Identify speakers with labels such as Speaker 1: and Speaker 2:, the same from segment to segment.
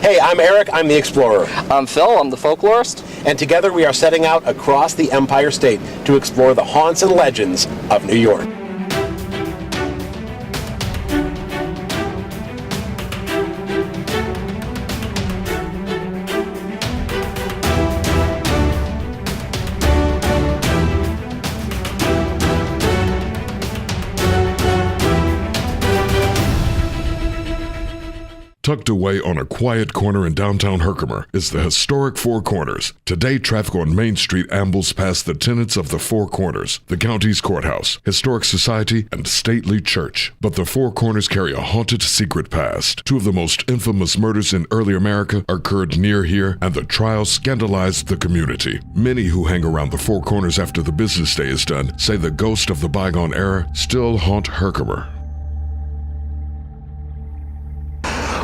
Speaker 1: Hey, I'm Eric, I'm the explorer.
Speaker 2: I'm Phil, I'm the folklorist.
Speaker 1: And together we are setting out across the Empire State to explore the haunts and legends of New York.
Speaker 3: Tucked away on a quiet corner in downtown Herkimer is the historic Four Corners. Today, traffic on Main Street ambles past the tenants of the Four Corners, the county's courthouse, historic society, and stately church. But the Four Corners carry a haunted secret past. Two of the most infamous murders in early America occurred near here, and the trials scandalized the community. Many who hang around the Four Corners after the business day is done say the ghost of the bygone era still haunt Herkimer.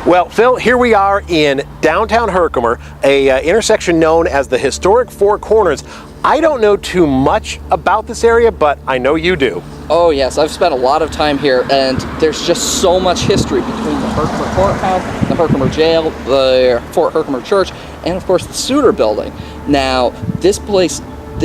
Speaker 1: Well, Phil, here we are in downtown Herkimer, a intersection known as the historic Four Corners. I don't know too much about this area, but I know you do.
Speaker 2: Oh yes, I've spent a lot of time here, and there's just so much history between the Herkimer Courthouse, the Herkimer Jail, the Fort Herkimer Church, and of course the Suter Building. Now, this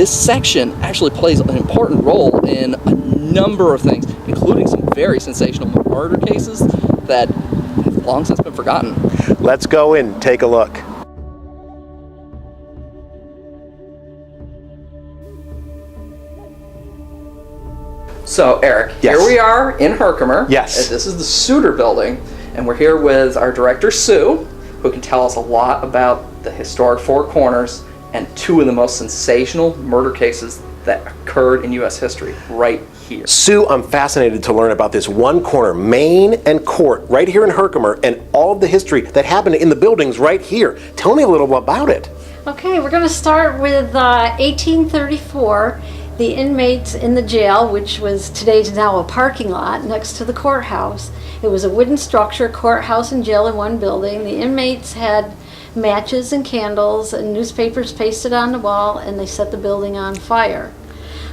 Speaker 2: section actually plays an important role in a number of things, including some very sensational murder cases that have long since been forgotten.
Speaker 1: Let's go in and take a look.
Speaker 2: So, Eric,
Speaker 1: Yes.
Speaker 2: Here we are in Herkimer.
Speaker 1: Yes.
Speaker 2: This is the Suter Building, and we're here with our director, Sue, who can tell us a lot about the historic Four Corners and two of the most sensational murder cases that occurred in U.S. history right here.
Speaker 1: Sue, I'm fascinated to learn about this one corner, Main and Court, right here in Herkimer, and all of the history that happened in the buildings right here. Tell me a little about it.
Speaker 4: Okay, we're going to start with 1834. The inmates in the jail, which was today's now a parking lot next to the courthouse. It was a wooden structure, courthouse and jail in one building. The inmates had matches and candles and newspapers pasted on the wall, and they set the building on fire.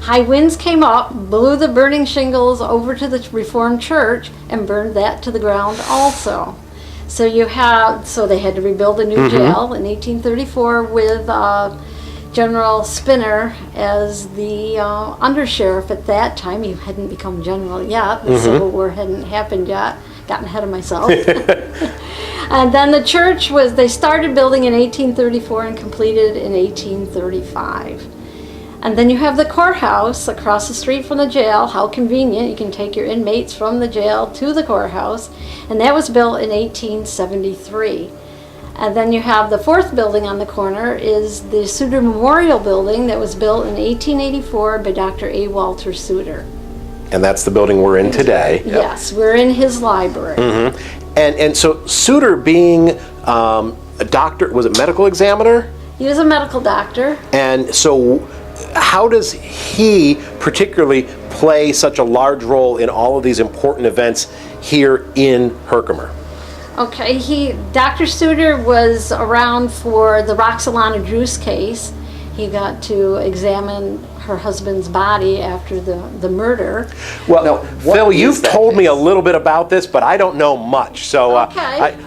Speaker 4: High winds came up, blew the burning shingles over to the Reformed Church, and burned that to the ground also. So they had to rebuild a new jail in 1834 with General Spinner as the undersheriff at that time. He hadn't become general yet. The Civil War hadn't happened yet. Gotten ahead of myself. And then the church they started building in 1834 and completed in 1835. And then you have the courthouse across the street from the jail. How convenient. You can take your inmates from the jail to the courthouse. And that was built in 1873. And then you have the fourth building on the corner is the Suter Memorial Building that was built in 1884 by Dr. A. Walter Suter.
Speaker 1: And that's the building we're in today.
Speaker 4: Yes, we're in his library.
Speaker 1: And so Suter being a doctor, was it medical examiner?
Speaker 4: He was a medical doctor.
Speaker 1: And so how does he particularly play such a large role in all of these important events here in Herkimer?
Speaker 4: Okay, Dr. Suter was around for the Roxalana Druce case. He got to examine her husband's body after the murder.
Speaker 1: Well, now, Phil, you've told me a little bit about this, but I don't know much. So
Speaker 4: Okay.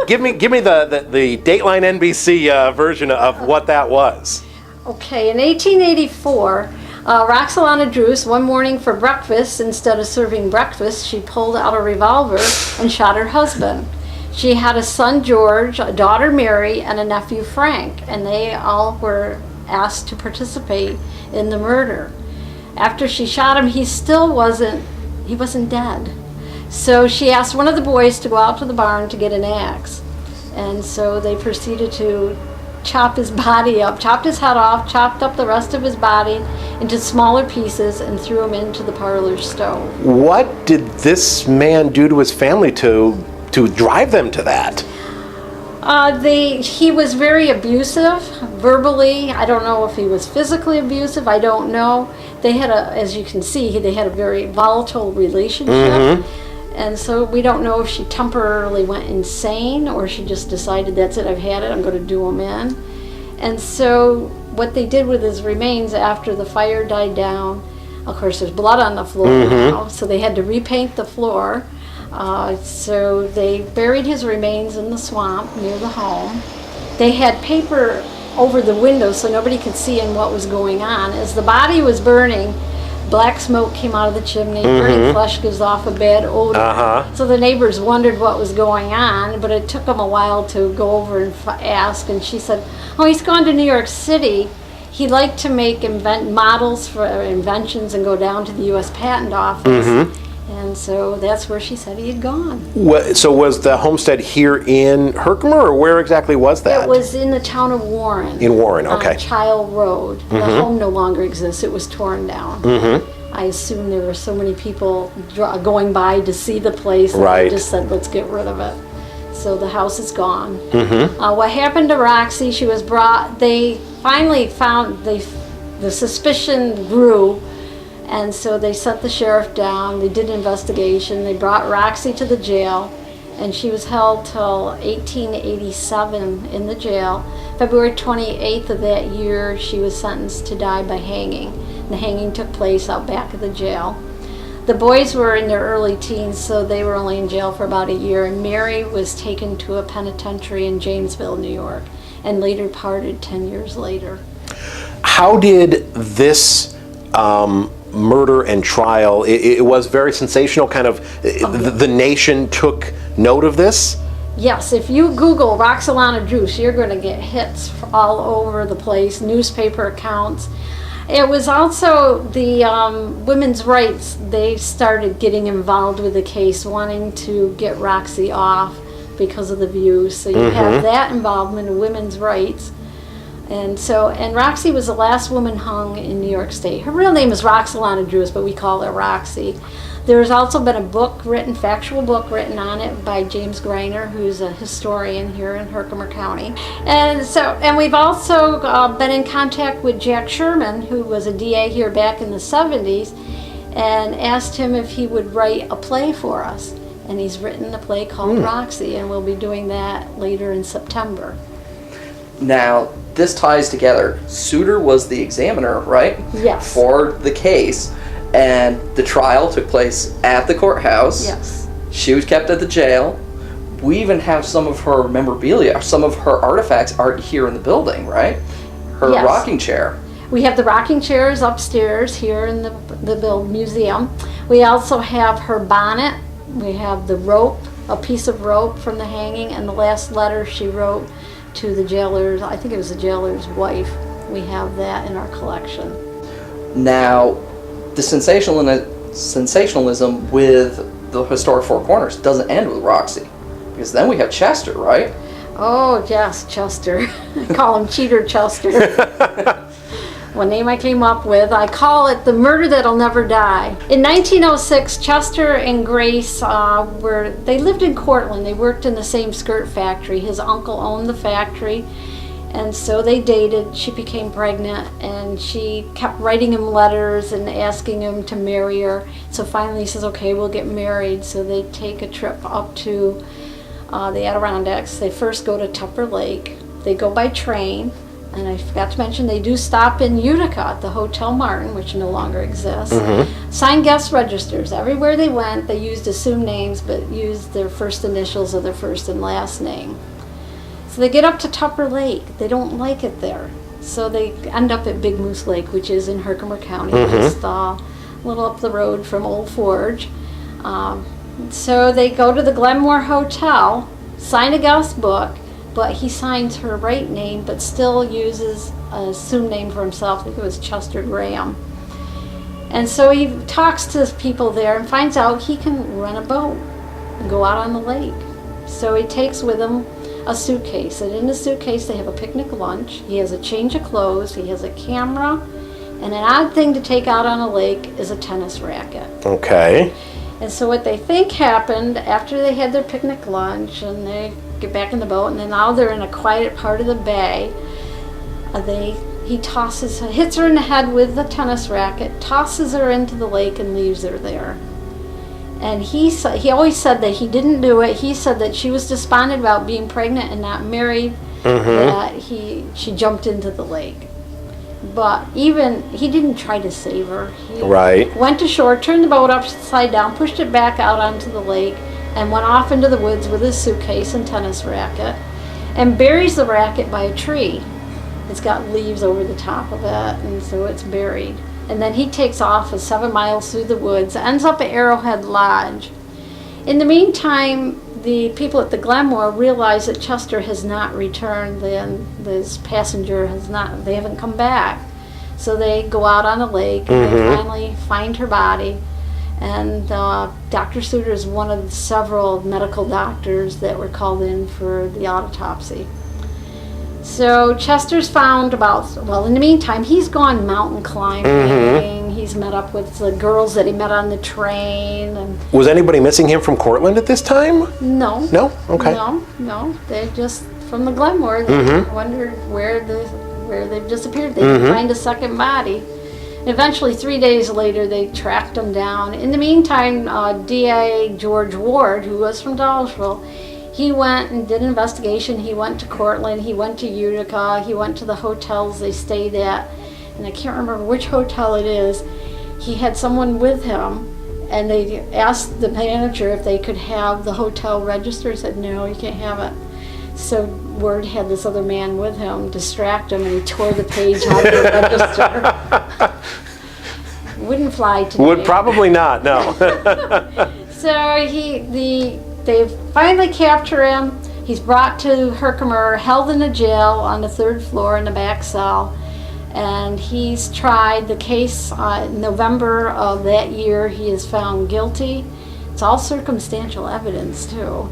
Speaker 1: give me the Dateline NBC version of what that was.
Speaker 4: Okay, in 1884, Roxalana Druce, one morning for breakfast, instead of serving breakfast, she pulled out a revolver and shot her husband. She had a son, George, a daughter, Mary, and a nephew, Frank, and they all were asked to participate in the murder. After she shot him, he wasn't dead. So she asked one of the boys to go out to the barn to get an axe. And so they proceeded to chop his body up, chopped his head off, chopped up the rest of his body into smaller pieces, and threw him into the parlor stove.
Speaker 1: What did this man do to his family to drive them to that?
Speaker 4: He was very abusive, verbally. I don't know if he was physically abusive. I don't know. They had as you can see, they had a very volatile relationship. And so we don't know if she temporarily went insane or she just decided, that's it, I've had it, I'm going to do him in. And so what they did with his remains after the fire died down, of course there's blood on the floor now, so they had to repaint the floor. So they buried his remains in the swamp near the home. They had paper over the window so nobody could see in what was going on. As the body was burning, black smoke came out of the chimney. Burning flesh gives off a bad odor. So the neighbors wondered what was going on, but it took them a while to go over and ask. And she said, "Oh, he's gone to New York City. He liked to make models for inventions and go down to the U.S. Patent Office." And so that's where she said he had gone.
Speaker 1: So was the homestead here in Herkimer, or where exactly was that?
Speaker 4: It was in the town of Warren.
Speaker 1: In Warren, okay.
Speaker 4: On Child Road. The home no longer exists. It was torn down. I assume there were so many people going by to see the place that they just said, let's get rid of it. So the house is gone. What happened to Roxy, she was brought, they finally found, the suspicion grew, and so they sent the sheriff down, they did an investigation, they brought Roxy to the jail, and she was held till 1887 in the jail. February 28th of that year, she was sentenced to die by hanging. The hanging took place out back of the jail. The boys were in their early teens, so they were only in jail for about a year, and Mary was taken to a penitentiary in Janesville, New York, and later parted 10 years later.
Speaker 1: How did this murder and trial, it was very sensational, kind of, the nation took note of this?
Speaker 4: Yes, if you Google Roxalana Druce, you're going to get hits all over the place, newspaper accounts. It was also the women's rights. They started getting involved with the case, wanting to get Roxy off because of the views. So you have that involvement of women's rights. And Roxy was the last woman hung in New York State. Her real name is Roxalana Druce, but we call her Roxy. There's also been a book written, factual book written on it by James Greiner, who's a historian here in Herkimer County. And we've also been in contact with Jack Sherman, who was a DA here back in the 70s, and asked him if he would write a play for us. And he's written a play called Roxy, and we'll be doing that later in September.
Speaker 2: Now, this ties together. Suter was the examiner, right?
Speaker 4: Yes.
Speaker 2: For the case. And the trial took place at the courthouse.
Speaker 4: Yes.
Speaker 2: She was kept at the jail. We even have some of her memorabilia, some of her artifacts are here in the building, right? Her rocking chair.
Speaker 4: We have the rocking chairs upstairs here in the museum. We also have her bonnet. We have the rope, a piece of rope from the hanging, and the last letter she wrote to the jailer's, I think it was the jailer's wife. We have that in our collection.
Speaker 2: Now, the sensationalism with the historic Four Corners doesn't end with Roxy, because then we have Chester, right?
Speaker 4: Oh yes, Chester. I call him Cheater Chester. One name I came up with. I call it the murder that'll never die. In 1906, Chester and Grace they lived in Cortland. They worked in the same skirt factory. His uncle owned the factory. And so they dated. She became pregnant, and she kept writing him letters and asking him to marry her. So finally he says, okay, we'll get married. So they take a trip up to the Adirondacks. They first go to Tupper Lake. They go by train. And I forgot to mention, they do stop in Utica at the Hotel Martin, which no longer exists. Signed guest registers. Everywhere they went, they used assumed names, but used their first initials of their first and last name. So they get up to Tupper Lake. They don't like it there. So they end up at Big Moose Lake, which is in Herkimer County, just a little up the road from Old Forge. So they go to the Glenmore Hotel, sign a guest book, but he signs her right name, but still uses an assumed name for himself. I think it was Chester Graham. And so he talks to people there and finds out he can rent a boat and go out on the lake. So he takes with him a suitcase, and in the suitcase they have a picnic lunch. He has a change of clothes, he has a camera, and an odd thing to take out on a lake is a tennis racket.
Speaker 1: Okay.
Speaker 4: And so what they think happened after they had their picnic lunch and they get back in the boat, and then now they're in a quiet part of the bay, he hits her in the head with the tennis racket, tosses her into the lake, and leaves her there. And he always said that he didn't do it. He said that she was despondent about being pregnant and not married, that she jumped into the lake. But he didn't try to save her. He went ashore, turned the boat upside down, pushed it back out onto the lake, and went off into the woods with his suitcase and tennis racket and buries the racket by a tree. It's got leaves over the top of it, and so it's buried. And then he takes off 7 miles through the woods, ends up at Arrowhead Lodge. In the meantime, the people at the Glenmore realize that Chester has not returned, this passenger they haven't come back. So they go out on a lake and they finally find her body. And Dr. Suter is one of several medical doctors that were called in for the autopsy. So Chester's found in the meantime, he's gone mountain climbing. He's met up with the girls that he met on the train. And
Speaker 1: Was anybody missing him from Cortland at this time?
Speaker 4: No.
Speaker 1: No? Okay.
Speaker 4: No. They just, from the Glenmore, they wondered where they've disappeared. They didn't find a second body. Eventually, 3 days later, they tracked him down. In the meantime, DA George Ward, who was from Dollisville, he went and did an investigation. He went to Cortland, he went to Utica, he went to the hotels they stayed at, and I can't remember which hotel it is. He had someone with him, and they asked the manager if they could have the hotel register. Said, no, you can't have it. So Ward had this other man with him, distract him, and he tore the page out of the register. Wouldn't fly today.
Speaker 1: Would probably not, no.
Speaker 4: So they finally capture him. He's brought to Herkimer, held in a jail on the 3rd floor in the back cell, and he's tried. The case in November of that year, he is found guilty. It's all circumstantial evidence too.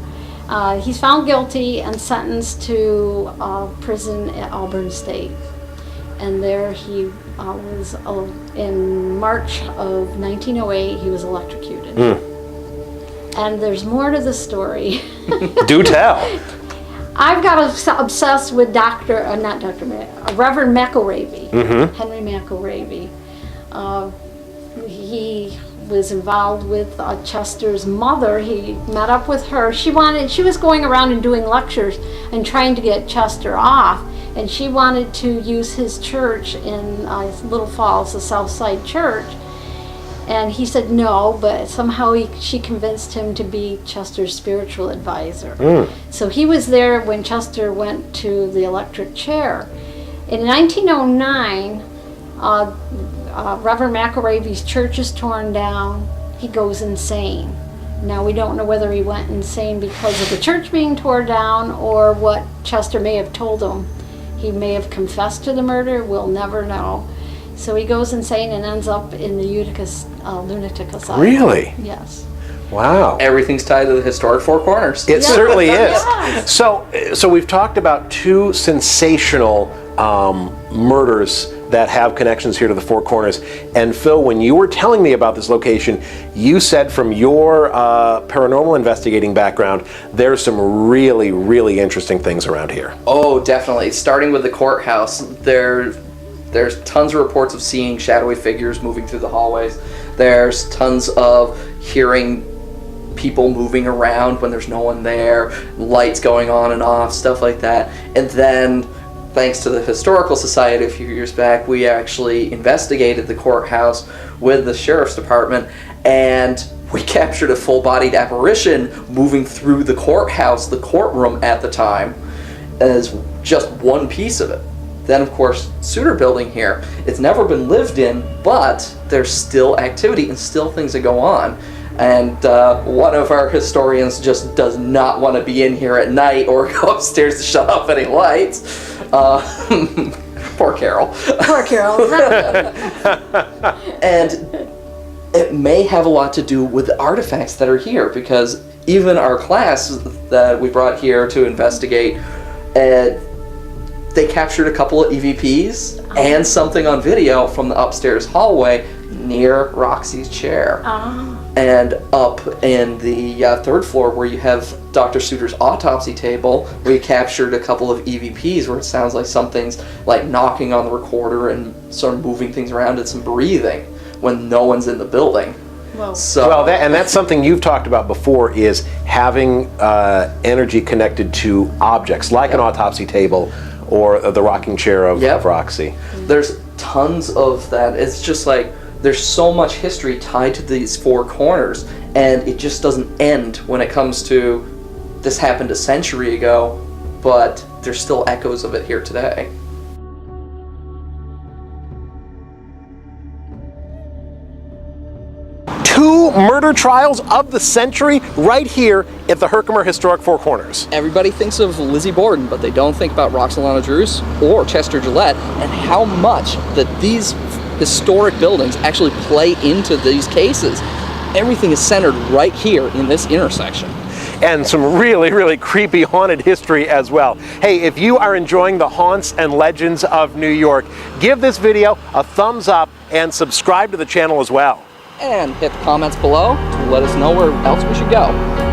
Speaker 4: He's found guilty and sentenced to prison at Auburn State, and there he was in March of 1908. He was electrocuted. And there's more to the story.
Speaker 1: Do tell.
Speaker 4: I've got obsessed with Reverend McElravy, Henry McElravy. He was involved with Chester's mother. He met up with her. She was going around and doing lectures and trying to get Chester off, and she wanted to use his church in Little Falls, the Southside Church. And he said no, but somehow she convinced him to be Chester's spiritual advisor. So he was there when Chester went to the electric chair. In 1909, Reverend McElravy's church is torn down. He goes insane. Now we don't know whether he went insane because of the church being torn down or what Chester may have told him. He may have confessed to the murder. We'll never know. So he goes insane and ends up in the Utica lunatic asylum. Really? Yes.
Speaker 1: Wow.
Speaker 2: Everything's tied to the historic Four Corners.
Speaker 1: It certainly is.
Speaker 4: Yes.
Speaker 1: So we've talked about two sensational murders that have connections here to the Four Corners. And Phil, when you were telling me about this location, you said from your paranormal investigating background, there's some really, really interesting things around here.
Speaker 2: Oh, definitely. Starting with the courthouse, there's tons of reports of seeing shadowy figures moving through the hallways. There's tons of hearing people moving around when there's no one there, lights going on and off, stuff like that. And then, thanks to the Historical Society a few years back, we actually investigated the courthouse with the Sheriff's Department, and we captured a full-bodied apparition moving through the courthouse, the courtroom at the time, as just one piece of it. Then, of course, Suter Building here, it's never been lived in, but there's still activity and still things that go on. And one of our historians just does not want to be in here at night or go upstairs to shut off any lights. Poor Carol.
Speaker 4: Poor Carol.
Speaker 2: And it may have a lot to do with the artifacts that are here, because even our class that we brought here to investigate, they captured a couple of EVPs and something on video from the upstairs hallway near Roxy's chair. And up in the 3rd floor where you have Dr. Suter's autopsy table, we captured a couple of EVPs where it sounds like something's like knocking on the recorder and sort of moving things around and some breathing when no one's in the building.
Speaker 1: And that's something you've talked about before, is having energy connected to objects like an autopsy table or the rocking chair of Roxy.
Speaker 2: There's tons of that. It's just like there's so much history tied to these Four Corners, and it just doesn't end when it comes to this happened a century ago, but there's still echoes of it here today.
Speaker 1: Two murder trials of the century right here at the Herkimer Historic Four Corners.
Speaker 2: Everybody thinks of Lizzie Borden, but they don't think about Roxalana Drews or Chester Gillette and how much that these historic buildings actually play into these cases. Everything is centered right here in this intersection.
Speaker 1: And some really, really creepy haunted history as well. Hey, if you are enjoying the haunts and legends of New York, give this video a thumbs up and subscribe to the channel as well.
Speaker 2: And hit the comments below to let us know where else we should go.